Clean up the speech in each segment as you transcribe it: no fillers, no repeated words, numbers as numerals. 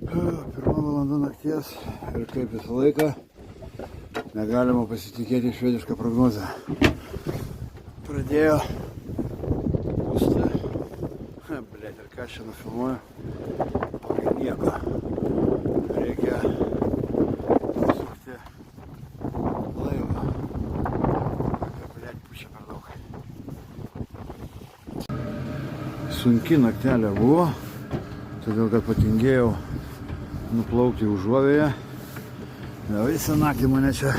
Pirma valanda nakties ir kaip visą laiką negalima pasitikėti švedišką prognozę. Pradėjo pūsti. Blet, ir ką aš čia nufilmuoju? Nieko. Reikia pasukti laivą. Blet, pučia per daug. Sunki naktelė buvo, todėl kad patingėjau nuplaukti užuovėje. Visą naktį mane čia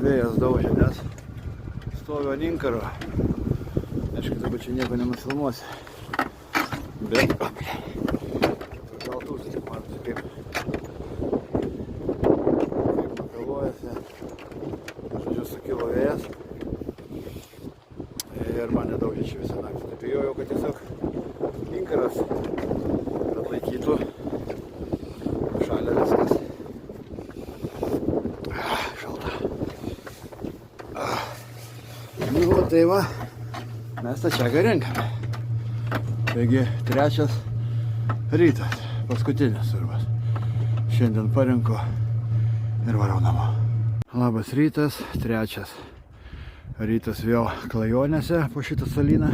vėjas daužė, nes stoviu ant inkaro. Aišku, dabar čia nieko nenufilmuosi. Bet, gal tūsis, matosi, kaip makaluojasi. Žodžiu, sukilo vėjas. Ir mane daužė čia visą naktį. Taip bijojau, kad tiesiog inkaras atlaikytų. Šalia viskas. Šalta. Nu, tai va, mes tą čiagą renkame. Taigi, trečias rytas, paskutinis turbūt. Šiandien parenku ir varau namo. Labas rytas, trečias rytas vėl Klajonėse po šitą salyną.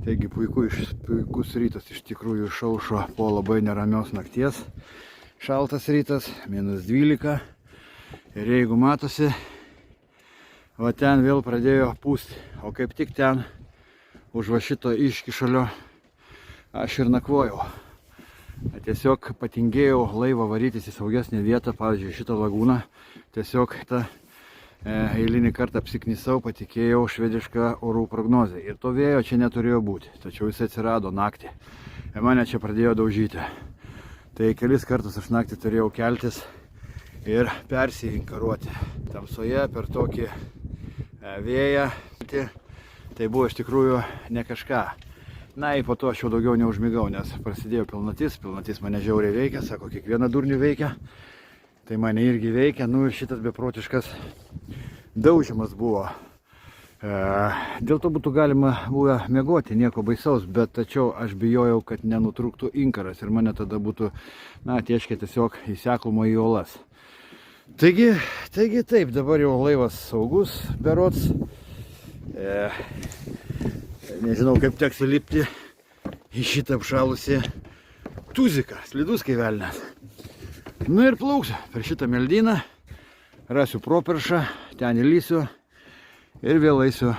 Taigi, puikus rytas iš tikrųjų išaušo po labai neramios nakties. Šaltas rytas, -12. Ir jeigu matosi, va ten vėl pradėjo pūsti. O kaip tik ten, už va šito iškišalio, aš ir nakvojau. Tiesiog patingėjau laivą varytis į saugesnę vietą, pavyzdžiui, šitą lagūną. Tiesiog tą eilinį kartą apsiknisau, patikėjau švedišką orų prognozę. Ir to vėjo čia neturėjo būti, tačiau jis atsirado naktį. Ir mane čia pradėjo daužyti. Tai kelis kartus aš naktį turėjau keltis ir persiinkaruoti tamsoje per tokį vėją. Tai buvo iš tikrųjų ne kažką. Na, ir po to aš jau daugiau neužmigau, nes prasidėjo pilnatis mane žiauriai veikia, sako, kiekvieną durnių veikia. Tai mane irgi veikia, nu ir šitas beprotiškas daužimas buvo. Dėl to būtų galima buvę miegoti, nieko baisaus, bet tačiau aš bijojau, kad nenutrūktų inkaras ir mane tada būtų, na, tieškiai tiesiog įseklumo į uolas. Taigi taip, dabar jau laivas saugus, berods. Nežinau, kaip teks įlipti į šitą apšalusį tuziką, slidus kaip velnias. Nu ir plauksiu per šitą meldyną, rasiu properšą, ten įlysiu ir vėl eisiu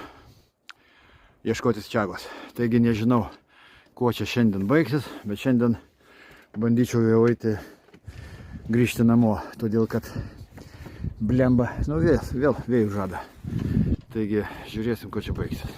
ieškotis čiagos. Taigi nežinau, kuo čia šiandien baigsis, bet šiandien bandyčiau jau eiti grįžti namo, todėl kad blemba, nu vėl vėjų žada. Taigi žiūrėsim, kuo čia baigsis.